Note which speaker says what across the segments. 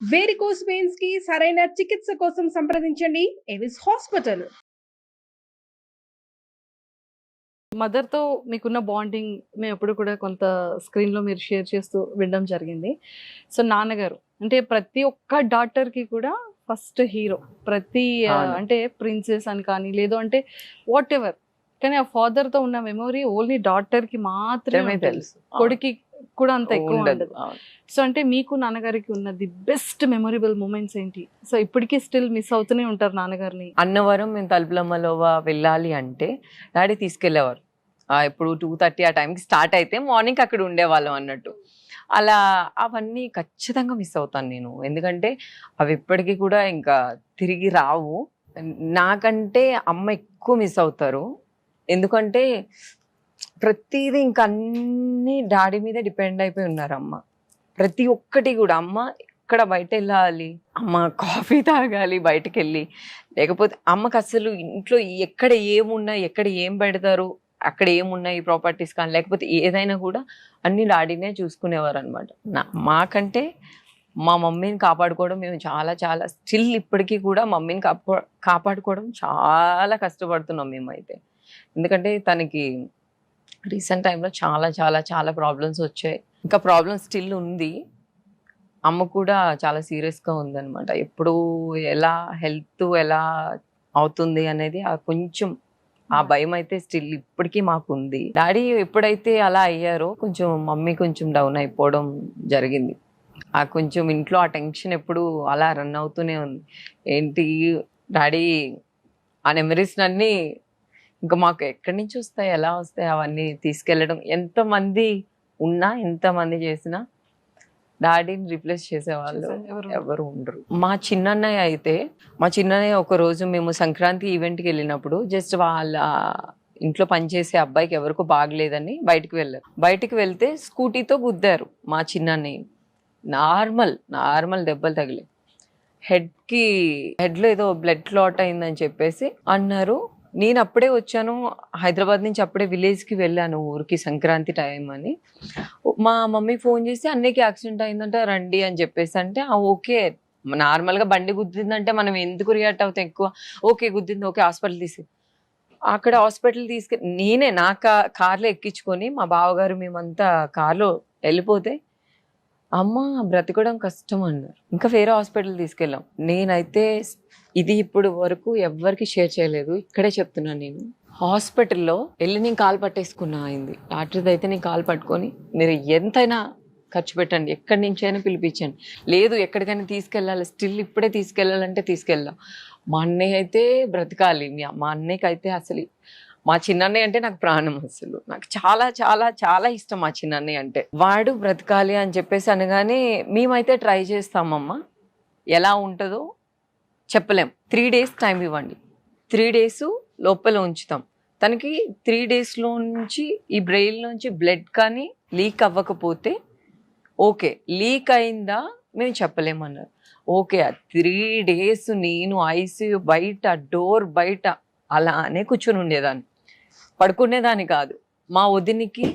Speaker 1: Varicose veins కి సరైన చికిత్స కోసం సంప్రదించండి ఎవిస్ హాస్పిటల్.
Speaker 2: మదర్‌తో మీకున్న బాండింగ్ మేమెప్పుడు కూడా కొంత స్క్రీన్‌లో మీరు షేర్ చేస్తూ వినడం జరిగింది. సో, నాన్నగారు అంటే ప్రతి ఒక్క డాటర్‌కి కూడా ఫస్ట్ హీరో. ప్రతి
Speaker 3: అవును.
Speaker 2: అంటే ప్రిన్సెస్ అని కానీ, లేదు అంటే వాటెవర్. కానీ ఆ ఫాదర్‌తో ఉన్న మెమరీ ఓన్లీ డాటర్‌కి మాత్రమే
Speaker 3: మాత్రమే
Speaker 2: ఉంటుంది.
Speaker 3: తెలుసు.
Speaker 2: కొడుక్కి కూడా అంత ఎక్కువ
Speaker 3: ఉండదు.
Speaker 2: ఉండదు.
Speaker 3: అవును.
Speaker 2: సో, అంటే మీకు నాన్నగారికి ఉన్న ది బెస్ట్ మెమరబుల్ మూమెంట్స్ ఏంటి? సో, ఇప్పటికి స్టిల్ మిస్ అవుతూనే ఉంటారు నాన్నగారిని.
Speaker 3: అన్నవరం మేము తలుపులమ్మలోవా వెళ్ళాలి అంటే డాడీ తీసుకెళ్ళేవారు. ఇప్పుడు 2:30 ఆ టైంకి స్టార్ట్ అయితే మార్నింగ్ అక్కడ ఉండేవాళ్ళం అన్నట్టు. అలా అవన్నీ ఖచ్చితంగా మిస్ అవుతాను నేను. ఎందుకంటే అవి ఎప్పటికి కూడా ఇంకా తిరిగి రావు. నాకంటే అమ్మ ఎక్కువ మిస్ అవుతారు. ఎందుకంటే ప్రతీదీ ఇంక అన్నీ డాడీ మీదే డిపెండ్ అయిపోయి ఉన్నారు అమ్మ. ప్రతి ఒక్కటి కూడా అమ్మ ఎక్కడ బయటెళ్ళాలి, అమ్మ కాఫీ తాగాలి బయటకెళ్ళి. లేకపోతే అమ్మకి అసలు ఇంట్లో ఎక్కడ ఏమున్నాయి, ఎక్కడ ఏం పెడతారు, అక్కడ ఏమున్నాయి ప్రాపర్టీస్ కానీ, లేకపోతే ఏదైనా కూడా అన్ని డాడీనే చూసుకునేవారనమాట. మాకంటే మా మమ్మీని కాపాడుకోవడం మేము చాలా చాలా స్టిల్ ఇప్పటికీ కూడా మమ్మీని కాపాడుకోవడం చాలా కష్టపడుతున్నాం మేమైతే. ఎందుకంటే తనకి రీసెంట్ టైంలో చాలా చాలా చాలా ప్రాబ్లమ్స్ వచ్చాయి. ఇంకా ప్రాబ్లమ్ స్టిల్ ఉంది. అమ్మ కూడా చాలా సీరియస్‌గా ఉందనమాట. ఎప్పుడు ఎలా హెల్త్ ఎలా అవుతుంది అనేది కొంచెం ఆ భయమైతే స్టిల్ ఇప్పటికీ మాకుంది. డాడీ ఎప్పుడైతే అలా అయ్యారో కొంచెం మమ్మీ కొంచెం డౌన్ అయిపోవడం జరిగింది. కొంచెం ఇంట్లో ఆ టెన్షన్ ఎప్పుడు అలా రన్ అవుతూనే ఉంది. ఏంటి డాడీ ఆ మెమరీస్‌నన్నీ ఇంకా మాకు ఎక్కడి నుంచి వస్తాయి, ఎలా వస్తాయి అవన్నీ తీసుకెళ్ళడం. ఎంతమంది ఉన్నా, ఎంతమంది చేసినా డాడీని రిప్లేస్ చేసేవాళ్ళు ఎవరు ఉండరు. మా చిన్నన్నయ్య అయితే మా చిన్నన్నయ్య ఒకరోజు మేము సంక్రాంతి ఈవెంట్‌కి వెళ్ళినప్పుడు జస్ట్ వాళ్ళ ఇంట్లో పనిచేసే అబ్బాయికి ఎవరికో బాగలేదని బయటికి వెళ్ళారు. బయటికి వెళ్తే స్కూటీతో గుద్దారు మా చిన్నన్నయ్యని. నార్మల్ దెబ్బలు తగిలాయి. హెడ్‌లో ఏదో బ్లడ్ క్లాట్ అయిందని చెప్పేసి అన్నారు. నేను అప్పుడే వచ్చాను హైదరాబాద్ నుంచి, అప్పుడే విలేజ్‌కి వెళ్ళాను ఊరికి సంక్రాంతి టైం అని. మా మమ్మీ ఫోన్ చేసి అన్నయ్యకి యాక్సిడెంట్ అయిందంట రండి అని చెప్పేసి అంటే ఓకే. నార్మల్‌గా బండి గుద్దిందంటే మనం ఎందుకు రియాక్ట్ అవుతాం ఎక్కువ. ఓకే గుద్దింది, ఓకే హాస్పిటల్ అక్కడ హాస్పిటల్ నేనే నా కార్‌లో ఎక్కించుకొని మా బావగారు మేమంతా కార్‌లో వెళ్ళిపోతే అమ్మ బ్రతకడం కష్టం అన్నారు. ఇంకా వేరే హాస్పిటల్ తీసుకెళ్ళాం. నేనైతే ఇది ఇప్పుడు వరకు ఎవ్వరికి షేర్ చేయలేదు. ఇక్కడే చెప్తున్నాను నేను. హాస్పిటల్‌లో వెళ్ళి నేను కాలు పట్టేసుకున్నా అయింది. డాక్టర్‌ది అయితే నేను కాలు పట్టుకొని మీరు ఎంతైనా ఖర్చు పెట్టండి, ఎక్కడి నుంచైనా పిలిపించండి. లేదు ఎక్కడికైనా తీసుకెళ్ళాలి, స్టిల్ ఇప్పుడే తీసుకెళ్ళాలంటే తీసుకెళ్దాం. మా అన్నయ్య అయితే బ్రతకాలి. మా అన్నయ్యకి అయితే అసలు మా చిన్నన్నయ్య అంటే నాకు ప్రాణం. అసలు నాకు చాలా చాలా చాలా ఇష్టం మా చిన్నన్నయ్య అంటే. వాడు బ్రతకాలి అని చెప్పేసి అనగానే మేమైతే ట్రై చేస్తామమ్మా. ఎలా ఉంటుందో చెప్పలేం. 3 డేస్ టైం ఇవ్వండి. 3 డేస్ లోపల ఉంచుతాం. తనకి 3 డేస్‌లో నుంచి ఈ బ్రెయిన్ నుంచి బ్లడ్ కానీ లీక్ అవ్వకపోతే ఓకే. లీక్ అయిందా మేము చెప్పలేమన్నారు. ఓకే. 3 డేస్ నేను ఐసీయూ బయట, డోర్ బయట అలానే కూర్చొని ఉండేదాన్ని. పడుకునేదాన్ని కాదు. మా వదినికి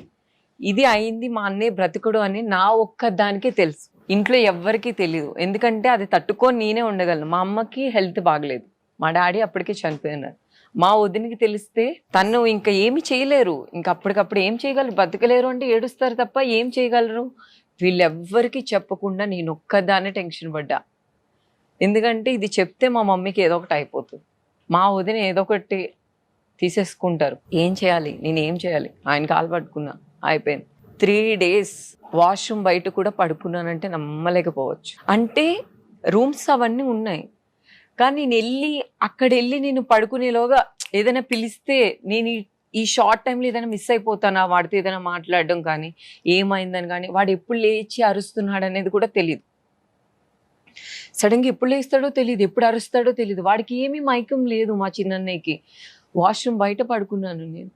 Speaker 3: ఇది అయింది, మా అన్నయ్య బ్రతకడు అని నా ఒక్కదానికే తెలుసు. ఇంట్లో ఎవ్వరికీ తెలీదు. ఎందుకంటే అది తట్టుకొని నేనే ఉండగలను. మా అమ్మకి హెల్త్ బాగలేదు. మా డాడీ అప్పటికే చనిపోయినారు. మా వదినికి తెలిస్తే తను ఇంకా ఏమి చేయలేరు. ఇంక అప్పటికప్పుడు ఏం చేయగలరు? బతకలేరు అంటే ఏడుస్తారు తప్ప ఏం చేయగలరు? వీళ్ళెవ్వరికీ చెప్పకుండా నేనొక్కదాన్నే టెన్షన్ పడ్డా. ఎందుకంటే ఇది చెప్తే మా మమ్మీకి ఏదో ఒకటి అయిపోతుంది. మా వదిన ఏదో ఒకటి తీసేసుకుంటారు. ఏం చేయాలి? నేనేం చేయాలి? ఆయన కాలు పట్టుకున్నా అయిపోయింది. 3 డేస్ వాష్రూమ్ బయట కూడా పడుకున్నానంటే నమ్మలేకపోవచ్చు. అంటే రూమ్స్ అవన్నీ ఉన్నాయి. కానీ అక్కడెళ్ళి నేను పడుకునేలోగా ఏదైనా పిలిస్తే నేను ఈ షార్ట్ టైంలో ఏదైనా మిస్ అయిపోతానా, వాడితో ఏదైనా మాట్లాడడం కానీ, ఏమైందని కానీ, వాడు ఎప్పుడు లేచి అరుస్తున్నాడు అనేది కూడా తెలీదు. సడన్గా ఎప్పుడు లేస్తాడో తెలీదు, ఎప్పుడు అరుస్తాడో తెలీదు. వాడికి ఏమీ మైకం లేదు మా చిన్నన్నయ్యకి. వాష్రూమ్ బయట పడుకున్నాను నేను.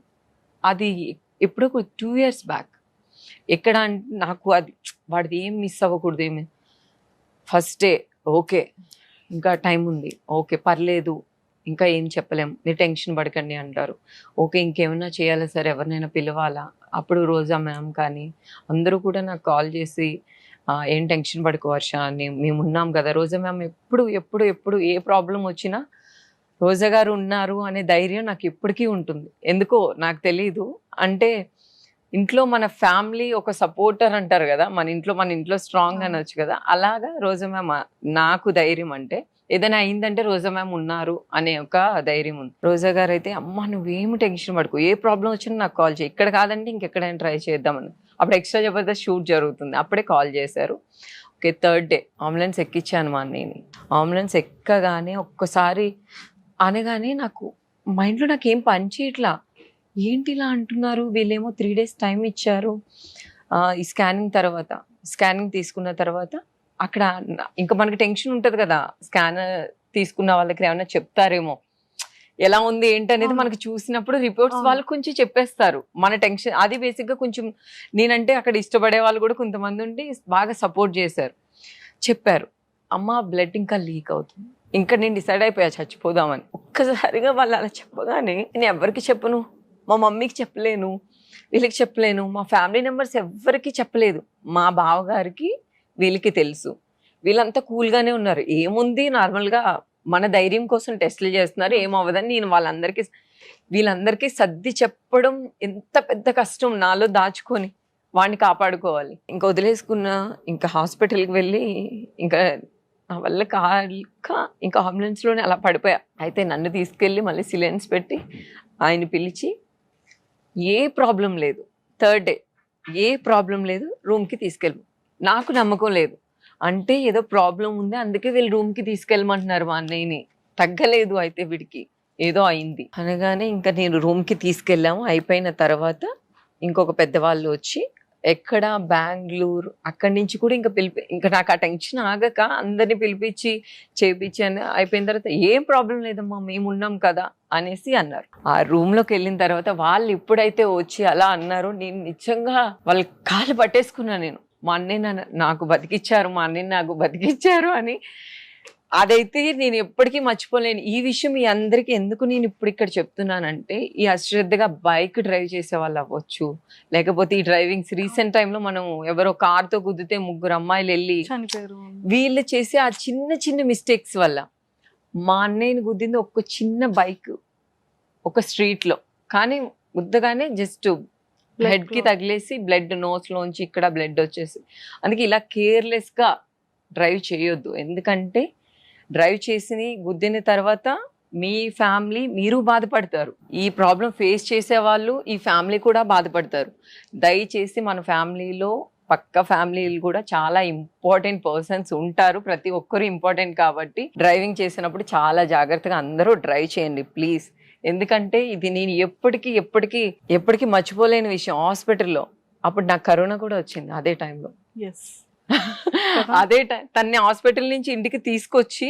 Speaker 3: అది ఎప్పుడో 2 years బ్యాక్. ఎక్కడ అంటే నాకు అది వాడిది ఏం మిస్ అవ్వకూడదు ఏమి. ఫస్ట్ డే ఓకే, ఇంకా టైం ఉంది, ఓకే పర్లేదు, ఇంకా ఏం చెప్పలేం, మీరు టెన్షన్ పడకండి అంటారు. ఓకే ఇంకేమైనా చేయాలా సార్, ఎవరినైనా పిలవాలా? అప్పుడు రోజా మ్యామ్ కానీ అందరూ కూడా నాకు కాల్ చేసి ఏం టెన్షన్ పడుకో వర్ష, మేము ఉన్నాం కదా. రోజా మ్యామ్ ఎప్పుడు ఎప్పుడు ఎప్పుడు ఏ ప్రాబ్లం వచ్చినా రోజా గారు ఉన్నారు అనే ధైర్యం నాకు ఇప్పటికీ ఉంటుంది. ఎందుకో నాకు తెలీదు. అంటే ఇంట్లో మన ఫ్యామిలీ ఒక సపోర్టర్ అంటారు కదా, మన ఇంట్లో స్ట్రాంగ్ అనొచ్చు కదా, అలాగా రోజా మ్యామ్ నాకు ధైర్యం. అంటే ఏదైనా అయిందంటే రోజా మ్యామ్ ఉన్నారు అనే ఒక ధైర్యం ఉంది. రోజా గారు అయితే అమ్మ నువ్వేమి టెన్షన్ పడుకో, ఏ ప్రాబ్లం వచ్చినా నాకు కాల్ చేయి, ఇక్కడ కాదంటే ఇంకెక్కడైనా ట్రై చేద్దామని. అప్పుడు ఎక్స్ట్రా జబర్దస్త్ షూట్ జరుగుతుంది, అప్పుడే కాల్ చేశారు. ఓకే, థర్డ్ డే అంబులెన్స్ ఎక్కించాను మా అన్నయ్యని. అంబులెన్స్ ఎక్కగానే ఒక్కసారి అనగానే నాకు మైండ్లో నాకేం పని చేయట్లా. ఏంటి ఇలా అంటున్నారు వీళ్ళేమో 3 days టైం ఇచ్చారు. ఈ స్కానింగ్ తీసుకున్న తర్వాత అక్కడ ఇంకా మనకి టెన్షన్ ఉంటుంది కదా, స్కానర్ తీసుకున్న వాళ్ళకి ఏమైనా చెప్తారేమో ఎలా ఉంది ఏంటి అనేది. మనకి చూసినప్పుడు రిపోర్ట్స్ వాళ్ళు కొంచెం చెప్పేస్తారు, మన టెన్షన్ అది బేసిక్గా కొంచెం. నేనంటే అక్కడ ఇష్టపడే వాళ్ళు కూడా కొంతమంది ఉండి బాగా సపోర్ట్ చేశారు. చెప్పారు అమ్మ బ్లడ్ ఇంకా లీక్ అవుతుంది, ఇంకా నేను డిసైడ్ అయిపోయా చచ్చిపోదామని. ఒక్కసారిగా వాళ్ళు అలా చెప్పగానే నేను ఎవరికి చెప్పను, మా మమ్మీకి చెప్పలేను, వీళ్ళకి చెప్పలేను, మా ఫ్యామిలీ మెంబర్స్ ఎవరికి చెప్పలేదు. మా బావగారికి వీళ్ళకి తెలుసు, వీళ్ళంతా కూల్గానే ఉన్నారు. ఏముంది నార్మల్గా మన ధైర్యం కోసం టెస్టులు చేస్తున్నారు, ఏమవ్వదని. నేను వీళ్ళందరికీ సర్ది చెప్పడం ఎంత పెద్ద కష్టం, నాలో దాచుకొని వాడిని కాపాడుకోవాలి. ఇంకా వదిలేసుకున్నా, ఇంకా హాస్పిటల్కి వెళ్ళి ఇంకా నా వల్ల కాక ఇంకా అంబులెన్స్లోనే అలా పడిపోయా. అయితే నన్ను తీసుకెళ్ళి మళ్ళీ సిలెన్స్ పెట్టి ఆయన పిలిచి ఏ ప్రాబ్లం లేదు, థర్డ్ డే ఏ ప్రాబ్లం లేదు, రూమ్కి తీసుకెళ్ళి. నాకు నమ్మకం లేదు, అంటే ఏదో ప్రాబ్లం ఉంది అందుకే వీళ్ళు రూమ్కి తీసుకెళ్ళమంటున్నారు మా అన్నయ్యని, తగ్గలేదు అయితే వీడికి ఏదో అయింది అనగానే ఇంకా నేను రూమ్కి తీసుకెళ్ళాము. అయిపోయిన తర్వాత ఇంకొక పెద్దవాళ్ళు వచ్చి ఎక్కడ బెంగళూరు అక్కడి నుంచి కూడా ఇంకా నాకు ఆ టెన్షన్ ఆగక అందరిని పిలిపించి చేపించి అని అయిపోయిన తర్వాత ఏం ప్రాబ్లం లేదమ్మా మేమున్నాం కదా అనేసి అన్నారు. ఆ రూమ్లోకి వెళ్ళిన తర్వాత వాళ్ళు ఎప్పుడైతే వచ్చి అలా అన్నారో నేను నిజంగా వాళ్ళ కాళ్ళు పట్టేసుకున్నాను. నేను మా అన్నయ్య నాకు బతికిచ్చారు అని. అదైతే నేను ఎప్పటికీ మర్చిపోలేను. ఈ విషయం మీ అందరికీ ఎందుకు నేను ఇప్పుడు ఇక్కడ చెప్తున్నానంటే, ఈ అశ్రద్ధగా బైక్ డ్రైవ్ చేసే వాళ్ళు అవ్వచ్చు, లేకపోతే ఈ డ్రైవింగ్స్ రీసెంట్ టైంలో మనం ఎవరో కార్తో గుద్దితే 3 అమ్మాయిలు వెళ్ళి
Speaker 2: చనిపోయారు.
Speaker 3: వీళ్ళు చేసే ఆ చిన్న చిన్న మిస్టేక్స్ వల్ల మా అన్నయ్యని గుద్దింది ఒక చిన్న బైక్ ఒక స్ట్రీట్లో, కానీ గుద్దగానే జస్ట్ హెడ్కి తగిలేసి బ్లడ్ నోస్లోంచి ఇక్కడ బ్లడ్ వచ్చేసి. అందుకే ఇలా కేర్లెస్గా డ్రైవ్ చేయొద్దు. ఎందుకంటే డ్రైవ్ చేసి గుద్దిన తర్వాత మీ ఫ్యామిలీ మీరు బాధపడతారు, ఈ ప్రాబ్లం ఫేస్ చేసే వాళ్ళు ఈ ఫ్యామిలీ కూడా బాధపడతారు. దయచేసి మన ఫ్యామిలీలో పక్క ఫ్యామిలీలు కూడా చాలా ఇంపార్టెంట్ పర్సన్స్ ఉంటారు, ప్రతి ఒక్కరు ఇంపార్టెంట్. కాబట్టి డ్రైవింగ్ చేసినప్పుడు చాలా జాగ్రత్తగా అందరూ డ్రైవ్ చేయండి ప్లీజ్. ఎందుకంటే ఇది నేను ఎప్పటికీ మర్చిపోలేని విషయం. హాస్పిటల్లో అప్పుడు నాకు కరోనా కూడా వచ్చింది అదే టైంలో. అదే టైం తన్ని హాస్పిటల్ నుంచి ఇంటికి తీసుకొచ్చి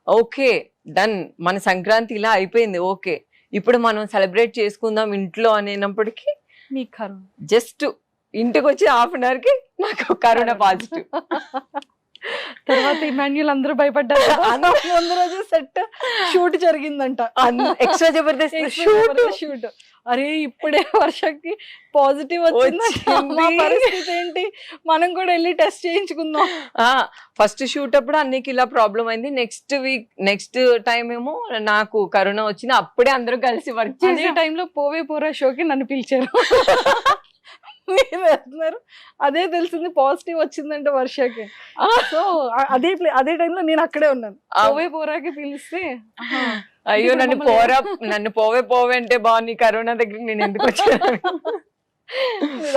Speaker 3: ఓకే డన్, మన సంక్రాంతి ఇలా అయిపోయింది, ఓకే ఇప్పుడు మనం సెలబ్రేట్ చేసుకుందాం ఇంట్లో అనేటప్పటికీ
Speaker 2: మీకు కరోనా.
Speaker 3: జస్ట్ ఇంటికి వచ్చి హాఫ్ అన్ అవర్కి నాకు కరోనా పాజిటివ్.
Speaker 2: తర్వాత ఇమాన్యుల్ అందరూ భయపడ్డారు. ముందు రోజు సెట్ షూట్ జరిగిందంట,
Speaker 3: ఎక్స్ట్రా జబర్దస్త్
Speaker 2: షూట్. అరే ఇప్పుడే వర్షకి పాజిటివ్ వచ్చింది, పరిస్థితి ఏంటి, మనం కూడా వెళ్ళి టెస్ట్ చేయించుకుందాం.
Speaker 3: ఫస్ట్ షూట్ అప్పుడు అన్నికి ఇలా ప్రాబ్లం అయింది. నెక్స్ట్ టైం ఏమో నాకు కరోనా వచ్చింది. అప్పుడే అందరూ కలిసి వర్క్ చేసే
Speaker 2: టైంలో పోవే పోరా షోకి నన్ను పిలిచారు. మీరు వెళ్తున్నారు, అదే తెలిసింది పాజిటివ్ వచ్చిందంటే వర్షకి. సో అదే టైంలో నేను అక్కడే ఉన్నాను. పోవే పోరాకి పిలిస్తే
Speaker 3: అయ్యో నన్ను పోవే అంటే బాగుంది, కరోనా దగ్గరికి నేను ఎందుకు వచ్చాను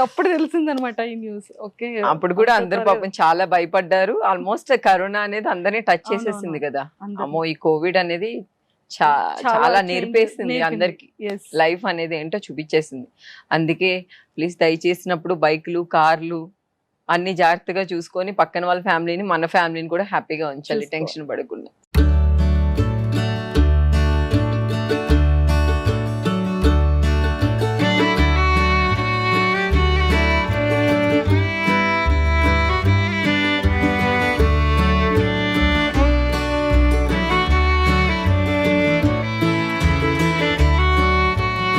Speaker 2: అప్పుడు తెలిసిందనమాట ఈ న్యూస్. ఓకే,
Speaker 3: అప్పుడు కూడా అందరు పాపం చాలా భయపడ్డారు. ఆల్మోస్ట్ కరోనా అనేది అందరినీ టచ్ చేసేసింది కదా. అమ్మో ఈ కోవిడ్ అనేది చాలా నేర్పేసింది అందరికి, లైఫ్ అనేది ఏంటో చూపించేసింది. అందుకే ప్లీజ్ దయచేసినప్పుడు బైక్లు కార్లు అన్ని జాగ్రత్తగా చూసుకొని పక్కన వాళ్ళ ఫ్యామిలీని మన ఫ్యామిలీని కూడా హ్యాపీగా ఉంచాలి, టెన్షన్ పడకుండా.